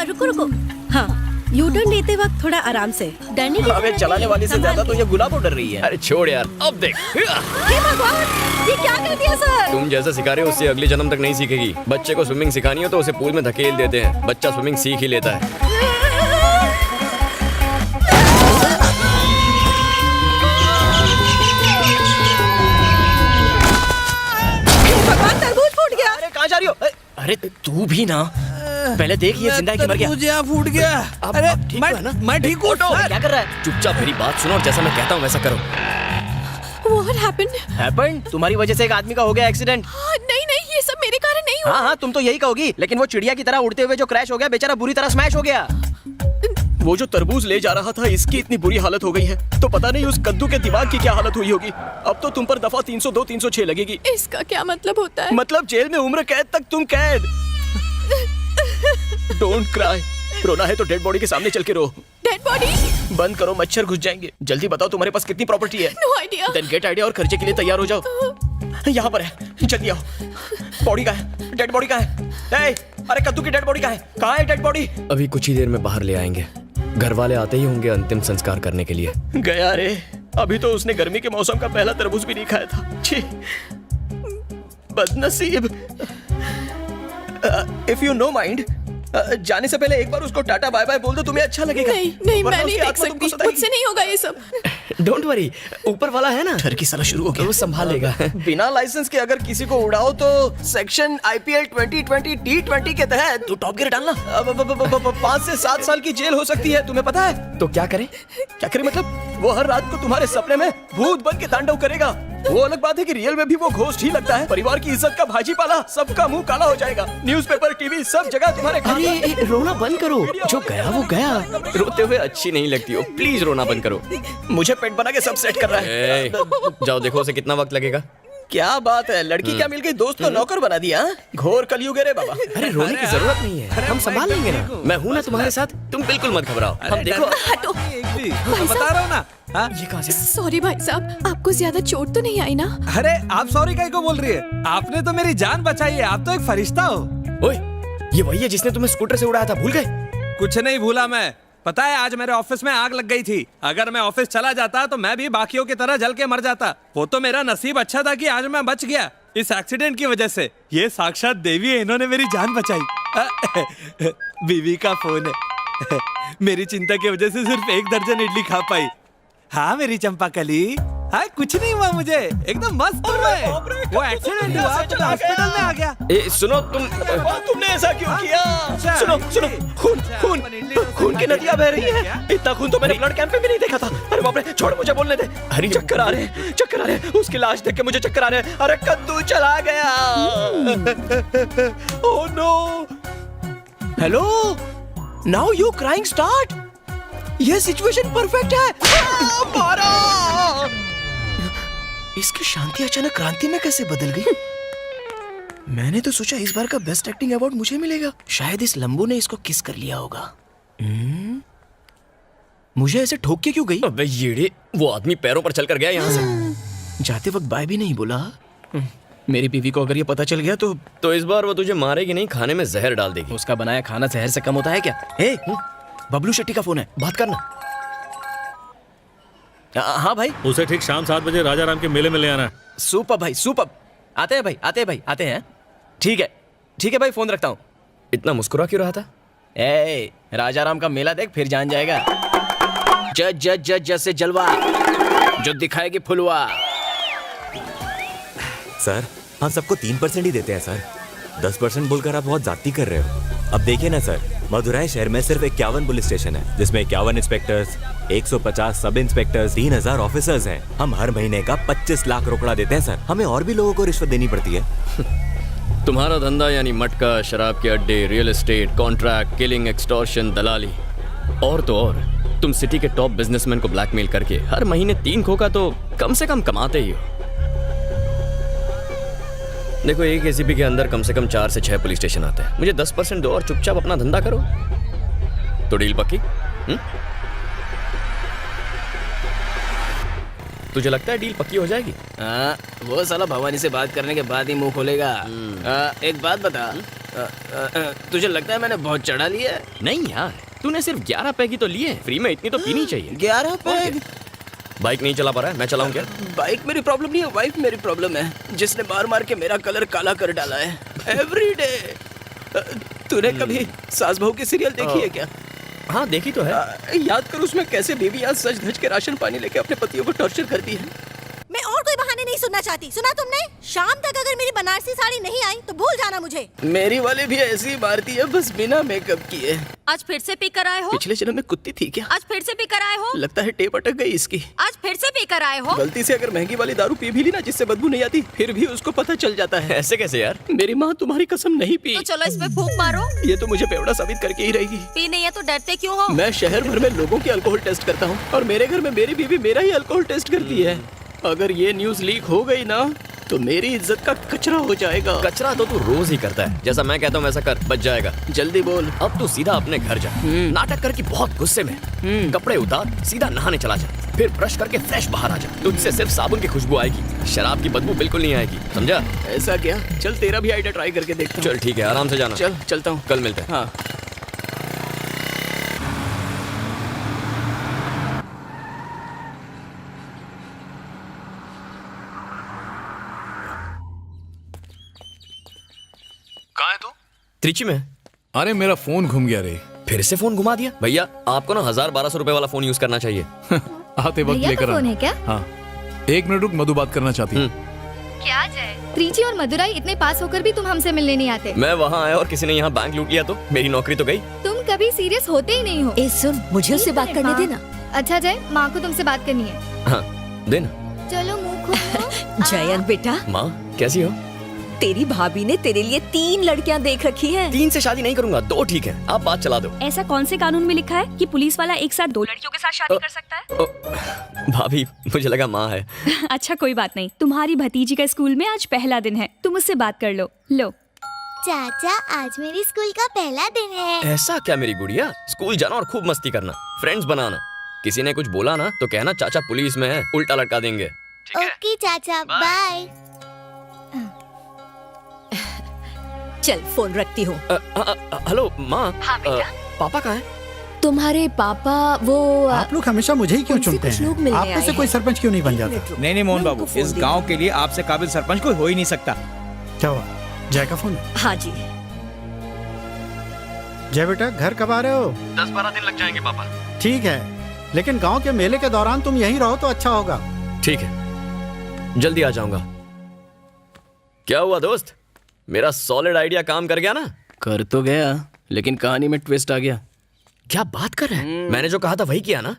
रुको रुको। हाँ, यू टर्न लेते वक्त थोड़ा आराम से, डरने की अबे चलाने वाली से ज्यादा तो ये गुलाबो डर रही है। अरे छोड़ यार, अब देख। हे भगवान, ये क्या कर दिया सर? तुम जैसा सिखा रहे हो उससे अगले जन्म तक नहीं सीखेगी। बच्चे को स्विमिंग सिखानी हो तो उसे पूल में धकेल देते हैं, बच्चा स्विमिंग सीख ही लेता है। भगवान, तरबूज फूट गया। अरे कहाँ जा रही हो? अरे तू भी ना, पहले देख ये जिंदा है कि मर गया। मुझे फूट गया। अरे अब ठीक है ना? मैं ठीक हूँ। क्या कर रहा है? चुपचाप मेरी बात सुनो और जैसा मैं कहता हूँ वैसा करो। What happened? Happened? तुम्हारी वजह से एक आदमी का हो गया एक्सीडेंट। नहीं, ये सब मेरे कारण नहीं हुआ। हाँ तुम तो यही कहोगी, लेकिन वो चिड़िया की तरह उड़ते हुए जो क्रैश हो गया, बेचारा बुरी तरह स्मैश हो गया। वो जो तरबूज ले जा रहा था, इसकी इतनी बुरी हालत हो गई है, तो पता नहीं उस कद्दू के दिमाग की क्या हालत हुई होगी। अब तो तुम पर दफा 302 306 लगेगी। इसका क्या मतलब होता है? मतलब जेल में उम्र कैद तक तुम कैद। Don't cry. रोना है तो डेड बॉडी के सामने चल के रो। Dead body? बंद करो, मच्छर घुस जाएंगे। जल्दी बताओ तुम्हारे पास कितनी प्रॉपर्टी है? No idea. Then get idea और खर्चे के लिए तैयार हो जाओ। यहाँ पर है, जल्दी आओ। बॉडी कहाँ है? डेड बॉडी कहाँ है? अरे कद्दू की डेड बॉडी कहाँ है? कहाँ है डेड बॉडी? अभी कुछ ही देर में बाहर ले आएंगे। घर वाले आते ही होंगे अंतिम संस्कार करने के लिए। गया रे, अभी तो उसने गर्मी के मौसम का पहला तरबूज भी नहीं खाया था। छी, बदनसीब। इफ यू नो माइंड, जाने से पहले एक बार उसको टाटा बाय बाय बोल दो, तुम्हें अच्छा लगेगा। नहीं, मैं नहीं देख सकती, मुझसे नहीं होगा ये सब। डोंट वरी, ऊपर वाला है ना, डर की साला शुरू हो गया। वो संभालेगा। बिना लाइसेंस के अगर किसी को उड़ाओ तो सेक्शन IPL 2020 T20 के तहत तो टॉप गियर डालना 5 से 7 साल की जेल हो सकती है, तुम्हें पता है? तो क्या करें? क्या करें मतलब? वो हर रात को तुम्हारे सपने में भूत बन के तांडव करेगा। वो अलग बात है कि रियल में भी वो घोस्ट ही लगता है। परिवार की इज्जत का भाजी पाला, सबका मुंह काला हो जाएगा। न्यूज़पेपर, टीवी, सब जगह तुम्हारे अरे रोना बंद करो, जो गया वो गया। रोते हुए अच्छी नहीं लगती हो, प्लीज रोना बंद करो। मुझे पेट बना के सब सेट कर रहा है। ए, जाओ देखो उसे कितना वक्त लगेगा। क्या बात है, लड़की क्या मिल गई, दोस्त को नौकर बना दिया। घोर कलयुग है रे बाबा। अरे रोने की जरूरत नहीं है, हम संभाल लेंगे ना। मैं हूँ ना तुम्हारे साथ, तुम बिल्कुल मत घबराओ। हम देखो। हटो। बता रहा हूँ ना। हाँ? ये कहाँ से? सॉरी भाई साहब, आपको ज्यादा चोट तो नहीं आई ना? अरे आप सॉरी काहे को बोल रही है? आपने तो मेरी जान बचाई है, आप तो एक फरिश्ता हो। ओए, ये वही है जिसने तुम्हें स्कूटर से उड़ाया था, भूल गए? कुछ नहीं भूला मैं। पता है आज मेरे ऑफिस में आग लग गई थी। अगर मैं ऑफिस चला जाता तो मैं भी बाकियों की तरह जल के मर जाता। वो तो मेरा नसीब अच्छा था कि आज मैं बच गया इस एक्सीडेंट की वजह से। ये साक्षात देवी है, इन्होंने मेरी जान बचाई। बीवी का फोन है। मेरी चिंता की वजह से सिर्फ 1 दर्जन इडली खा पाई। हाँ मेरी चंपाकली, हाँ कुछ नहीं हुआ मुझे, एकदम मस्त हूँ मैं। वो एक्सीडेंट हुआ तो हॉस्पिटल में आ गया। ए सुनो तुमने ऐसा क्यों किया? सुनो सुनो, खून की नदियां बह रही है। इतना खून तो मैंने ब्लड कैंप में भी नहीं देखा था। अरे बाप रे, छोड़ मुझे बोलने दे। अरे चक्कर आ रहे हैं। उसकी लाश देख के मुझे चक्कर आ रहे हैं। अरे कद्दू चला गया। Oh no. Hello, now you crying start. ये सिचुएशन परफेक्ट है। मारा। इसकी शांति अचानक क्रांति में कैसे बदल गई? मैंने तो सोचा इस बार का बेस्ट एक्टिंग अवार्ड मुझे मिलेगा। शायद इस लंबू ने इसको किस कर लिया होगा। मुझे ऐसे ठोक के क्यों गई? अबे येड़े, वो आदमी पैरों पर चलकर गया यहाँ से। जाते वक्त बाय भी नहीं बोला। मेरी बीवी को अगर ये पता चल गया तो इस बार वो तुझे मारेगी नहीं, खाने में जहर डाल देगी। उसका बनाया खाना जहर से कम होता है क्या? बबलू शेट्टी का फोन है, बात करना। हाँ भाई। उसे ठीक शाम 7 बजे राजा राम के मेले में ले आना। सुपर भाई, सुपर। आते हैं। ठीक है भाई, फोन रखता हूँ। इतना मुस्कुरा क्यों रहा था? राजा राम का मेला देख, फिर जान जाएगा। जज से जलवा, जो दिखाएगी फुलवा। सर हम सबको 3% ही देते हैं सर। 10% बोलकर आप बहुत ज्यादती कर रहे हो। अब देखिए ना सर, मदुराई शहर में सिर्फ 51 पुलिस स्टेशन है, जिसमें 51 इंस्पेक्टर्स, 150 सब इंस्पेक्टर्स, 3000 ऑफिसर्स हैं। हम हर महीने का 25 लाख रोकड़ा देते हैं सर। हमें और भी लोगों को रिश्वत देनी पड़ती है। तुम्हारा धंधा यानी मटका, शराब के अड्डे, real estate, contract, killing, extortion, दलाली और तो और तुम सिटी के टॉप बिजनेसमैन को ब्लैकमेल करके हर महीने 3 खोखा तो कम से कम कमाते ही हो। देखो, एक एसीपी के अंदर कम से कम 4 से 6 पुलिस स्टेशन आते हैं। मुझे 10% दो और चुपचाप अपना धंधा करो, तो डील पक्की? तुझे लगता है डील पक्की हो जाएगी? वो साला भवानी से बात करने के बाद ही मुंह खोलेगा। एक बात बता, तुझे लगता है मैंने बहुत चढ़ा लिया है? नहीं यार, तूने सिर्फ 11 पैग तो लिए हैं। फ्री में इतनी तो पीनी चाहिए। 11 पैग? बाइक नहीं चला पा रहा है, मैं चलाऊं क्या? बाइक मेरी प्रॉब्लम नहीं है, वाइफ मेरी प्रॉब्लम है, जिसने मार मार के मेरा कलर काला कर डाला है एवरीडे। तूने कभी सास बहू की सीरियल देखी है क्या? हाँ देखी तो है। याद कर उसमें कैसे बीवियां सज धज के राशन पानी लेके अपने पतियों को टॉर्चर करती है। मैं और कोई बहाने नहीं सुनना चाहती। सुना तुमने? शाम तक अगर मेरी बनारसी साड़ी नहीं आई तो भूल जाना मुझे। मेरी वाली भी ऐसी ही मारती है, बस बिना मेकअप किए। आज फिर से पी कर आए हो? पिछले जन्म में कुत्ती थी क्या? आज फिर से पी कर आए हो? लगता है टेप अटक गई इसकी। आज फिर से पी कर आए हो? गलती से अगर महंगी वाली दारू पी भी ली ना जिससे बदबू नहीं आती, फिर भी उसको पता चल जाता है। ऐसे कैसे यार? मेरी माँ तुम्हारी कसम नहीं पी। तो चलो इस पे फूंक मारो। ये तो मुझे बेवड़ा साबित करके ही रहेगी। पी नहीं है तो डरते क्यों हो? मैं शहर भर में लोगों के अल्कोहल टेस्ट करता हूँ और मेरे घर में मेरी बीवी मेरा ही अल्कोहल टेस्ट करती है। अगर ये न्यूज लीक हो गई ना तो मेरी इज्जत का कचरा हो जाएगा। कचरा तो तू रोज ही करता है, जैसा मैं कहता हूँ वैसा कर, बच जाएगा। जल्दी बोल। अब तू सीधा अपने घर जा, नाटक करके बहुत गुस्से में, कपड़े उतार, सीधा नहाने चला जा, फिर ब्रश करके फ्रेश बाहर आ जा। तुझसे सिर्फ साबुन की खुशबू आएगी, शराब की बदबू बिल्कुल नहीं आएगी, समझा? ऐसा क्या? चल तेरा भी आइडिया ट्राई करके देखता हूँ। चल ठीक है, आराम से जाना। चल चलता हूँ, कल मिलते हैं। हाँ। कहाँ है तू? त्रिची में। अरे मेरा फोन घूम गया रे। फिर से फोन घुमा दिया? भैया आपको ना 1000-1200 रुपए वाला फोन यूज करना चाहिए। आते वक्त भैया लेकर का फोन आना। है क्या? हाँ 1 मिनट रुक, मधु बात करना चाहती है। क्या जय? त्रिची और मदुराई इतने पास होकर भी तुम हमसे मिलने नहीं आते। मैं वहाँ आया और किसी ने यहाँ बैंक लूट लिया तो मेरी नौकरी तो गई। तुम कभी सीरियस होते ही नहीं हो। ए सुन, मुझे उससे बात करने देना। अच्छा जय, माँ को तुमसे बात करनी है। हाँ देना। चलो मुँह खोलो। जयंत बेटा, माँ कैसी हो? तेरी भाभी ने तेरे लिए 3 लड़कियां देख रखी हैं। 3 से शादी नहीं करूंगा, 2 ठीक है। आप बात चला दो। ऐसा कौन से कानून में लिखा है कि पुलिस वाला एक साथ 2 लड़कियों के साथ शादी कर सकता है? भाभी मुझे लगा माँ है। अच्छा कोई बात नहीं, तुम्हारी भतीजी का स्कूल में आज पहला दिन है, तुम उससे बात कर लो। लो चाचा, आज मेरी स्कूल का पहला दिन है। ऐसा क्या मेरी गुड़िया? स्कूल जाना और खूब मस्ती करना, फ्रेंड्स बनाना। किसी ने कुछ बोला ना तो कहना चाचा पुलिस में है, उल्टा लटका देंगे। ओके चाचा, बाय। चल फोन रखती हूँ। हेलो माँ। हाँ बेटा। पापा कहाँ है? तुम्हारे पापा वो आप लोग हमेशा मुझे ही क्यों उनसे चुनते कुछ लोग हैं? मिलने आप में से आए कोई हैं। सरपंच क्यों नहीं बन जाता? नहीं मोहन मैं बाबू, उनको फोन इस दे गांव दूँ। के लिए आपसे काबिल सरपंच कोई हो ही नहीं सकता। क्या हुआ? जय का फोन है? हाँ जी। जय बेटा, घर कब आ रहे हो? 10-12 दिन लग जाएंगे पापा। ठीक है, लेकिन गांव के मेले के दौरान तुम यहीं रहो तो अच्छा होगा। ठीक है, जल्दी आ जाऊंगा। क्या हुआ दोस्त, मेरा सॉलिड आइडिया काम कर गया ना? कर तो गया, लेकिन कहानी में ट्विस्ट आ गया। क्या बात कर रहे हैं? मैंने जो कहा था वही किया ना?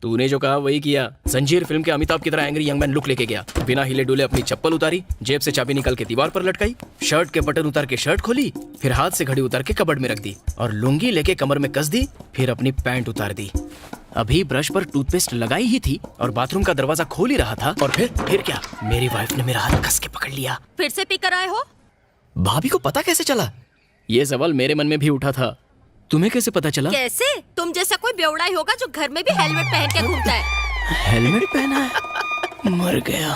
तूने जो कहा वही किया। जंजीर फिल्म के अमिताभ की तरह एंग्री यंग मैन लुक लेके गया। बिना हिले डुले अपनी चप्पल उतारी, जेब से चाबी निकाल के दीवार पर लटकाई, शर्ट के बटन उतार के शर्ट खोली, फिर हाथ से घड़ी उतार के कबर्ड में रख दी और लुंगी लेके कमर में कस दी, फिर अपनी पैंट उतार दी। अभी ब्रश पर टूथपेस्ट लगाई ही थी और बाथरूम का दरवाजा खोल ही रहा था और फिर क्या, मेरी वाइफ ने मेरा हाथ कस के पकड़ लिया। फिर से पी कर आए हो? भाभी को पता कैसे चला? ये सवाल मेरे मन में भी उठा था, तुम्हें कैसे पता चला? कैसे? तुम जैसा कोई बेवड़ा ही होगा जो घर में भी हेलमेट पहन के घूमता है। हेलमेट पहना है? मर गया।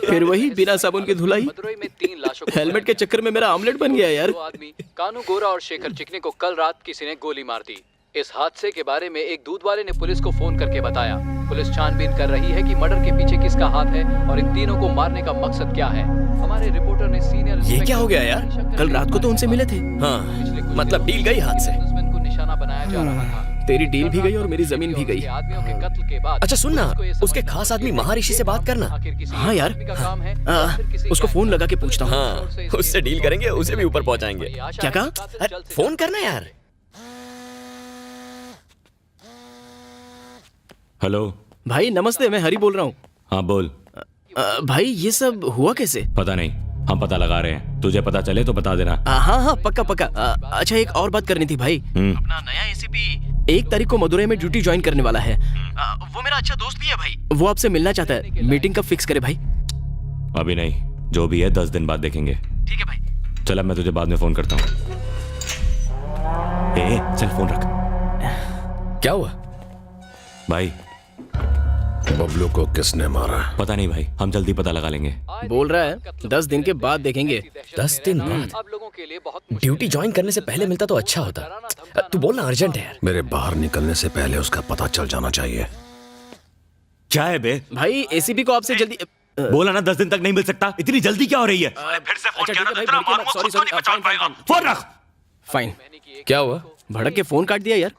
फिर वही बिना साबुन की धुलाई। मदुरई में 3 लाशों को हेलमेट के चक्कर में मेरा ऑमलेट बन गया यार। 2 आदमी कानू गोरा और शेखर चिकने को कल रात किसी ने गोली मार दी। इस हादसे के बारे में एक दूध वाले ने पुलिस को फोन करके बताया। पुलिस छानबीन कर रही है कि मर्डर के पीछे किसका हाथ है और इन तीनों को मारने का मकसद क्या है। हमारे रिपोर्टर ने सीनियर ये क्या हो गया यार? कल रात को तो उनसे मिले थे। हाँ, मतलब डील गई हाथ से। दुश्मन को निशाना बनाया जा रहा था। तेरी डील भी गई और मेरी जमीन भी गई। आदमियों के कत्ल के बाद अच्छा सुन ना, उसके खास आदमी महर्षि से बात करना। हाँ यार, उसको फोन लगा के पूछता हूँ। हाँ, उससे डील करेंगे, उसे भी ऊपर पहुंचाएंगे। क्या कहा? अरे, फोन करना यार। हेलो भाई नमस्ते, मैं हरी बोल रहा हूँ। हाँ बोल। भाई ये सब हुआ कैसे? पता नहीं, हम पता लगा रहे हैं। तुझे पता चले तो बता देना। हाँ हाँ पक्का पक्का। अच्छा एक और बात करनी थी भाई। अपना नया एसीपी 1 तारीख को मदुरई में ड्यूटी ज्वाइन करने वाला है। वो मेरा अच्छा दोस्त भी है भाई। वो आपसे मिलना चाहता है, मीटिंग कब फिक्स करे भाई? अभी नहीं, जो भी है 10 दिन बाद देखेंगे। ठीक है भाई। चल अब मैं तुझे बाद में फोन करता हूँ। चल फोन रख। क्या हुआ भाई? बबलू को किसने मारा? पता नहीं भाई, हम जल्दी पता लगा लेंगे। बोल रहा है 10 दिन के बाद देखेंगे। 10 दिन बाद? अब लोगों के लिए बहुत ड्यूटी ज्वाइन करने से पहले मिलता तो अच्छा होता। तू बोलना अर्जेंट है यार। मेरे बाहर निकलने से पहले उसका पता चल जाना चाहिए। क्या है बे? भाई एसीपी को आपसे जल्दी बोला ना 10 दिन तक नहीं मिल सकता, इतनी जल्दी क्या हो रही है? फिर से फोन किया ना, सॉरी फोन रख। फाइन। क्या हुआ? भड़क के फोन काट दिया यार।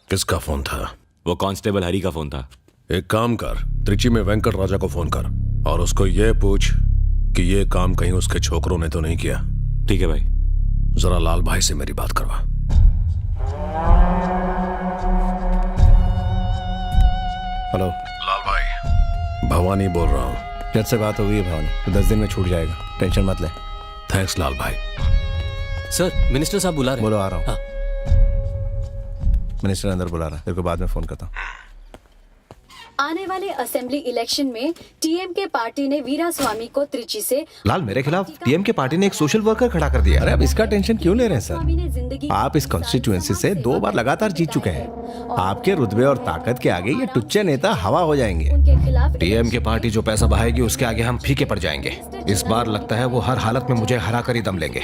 किसका फोन था? वो कांस्टेबल हरी का फोन था। एक काम कर, त्रिची में वेंकट राजा को फोन कर और उसको ये पूछ कि ये काम कहीं उसके छोकरों ने तो नहीं किया। ठीक है भाई। जरा लाल भाई से मेरी बात करवा। हेलो लाल भाई, भवानी बोल रहा हूँ। जज से बात हो गई है भवानी, तो 10 दिन में छूट जाएगा, टेंशन मत ले। थैंक्स लाल भाई। सर मिनिस्टर साहब बुला रहे हैं। बोलो आ रहा हूँ। मिनिस्टर अंदर बुला रहा है, तेरे को बाद में फोन करता हूँ। आने वाले असेंबली इलेक्शन में टीएमके पार्टी ने वीरा स्वामी को त्रिची से लाल, मेरे खिलाफ टीएमके पार्टी ने एक सोशल वर्कर खड़ा कर दिया। अरे अब इसका टेंशन क्यों ले रहे हैं सर? आप इस कॉन्स्टिट्यूएंसी से 2 बार लगातार जीत चुके हैं। आपके रुतबे और ताकत के आगे ये टुच्चे नेता हवा हो जाएंगे। टीएमके पार्टी जो पैसा बहाएगी उसके आगे हम फीके पड़ जाएंगे। इस बार लगता है वो हर हालत में मुझे हरा कर ही दम लेंगे।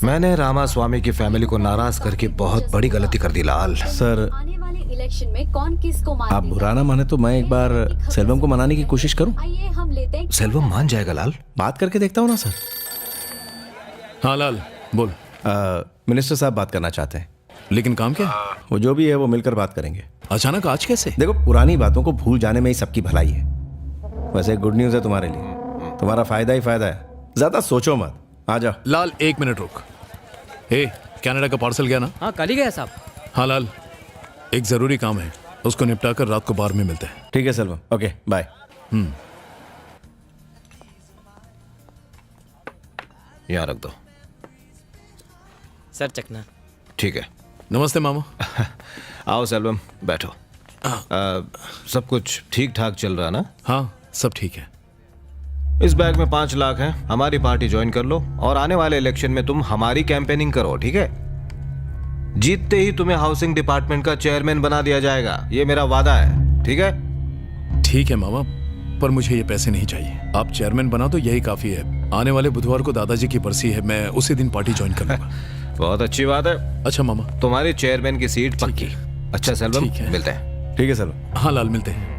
मैंने रामा स्वामी की फैमिली को नाराज करके बहुत बड़ी गलती कर दी लाल। सर इलेक्शन में कौन किसको आप बुरा ना माने तो मैं एक बार सेल्वम को मनाने की कोशिश करूं। आइए हम लेते हैं। सेल्वम मान जाएगा लाल, बात करके देखता हूं ना सर। हाँ लाल बोल। मिनिस्टर साहब बात करना चाहते हैं। लेकिन काम क्या? वो जो भी है वो मिलकर बात करेंगे। अचानक आज कैसे? देखो, पुरानी बातों को भूल जाने में ही सबकी भलाई है। वैसे गुड न्यूज है तुम्हारे लिए, तुम्हारा फायदा ही फायदा है। ज्यादा सोचो मत, आ जाओ। लाल 1 मिनट रुक। कनाडा का पार्सल गया ना? हाँ कल ही गया साहब। हाँ लाल, एक जरूरी काम है, उसको निपटा कर रात को बार में मिलते हैं। ठीक है सेल्वम, ओके बाय। यहाँ रख दो। सर चकना। ठीक है। नमस्ते मामा। आओ सेल्वम, बैठो। सब कुछ ठीक ठाक चल रहा ना? हाँ सब ठीक है। इस बैग में 5 लाख है, हमारी पार्टी ज्वाइन कर लो और आने वाले इलेक्शन में तुम हमारी कैंपेनिंग करो, ठीक है? जीतते ही तुम्हें हाउसिंग डिपार्टमेंट का चेयरमैन बना दिया जाएगा, ये मेरा वादा है, ठीक है? ठीक है मामा, पर मुझे ये पैसे नहीं चाहिए। आप चेयरमैन बना तो यही काफी है। आने वाले बुधवार को दादाजी की बरसी है, मैं उसी दिन पार्टी ज्वाइन कर लूंगा। बहुत अच्छी बात है। अच्छा मामा, तुम्हारी चेयरमैन की सीट पक्की। अच्छा सेल्वम, मिलते हैं। ठीक है सेल्वम। हाँ लाल, मिलते हैं।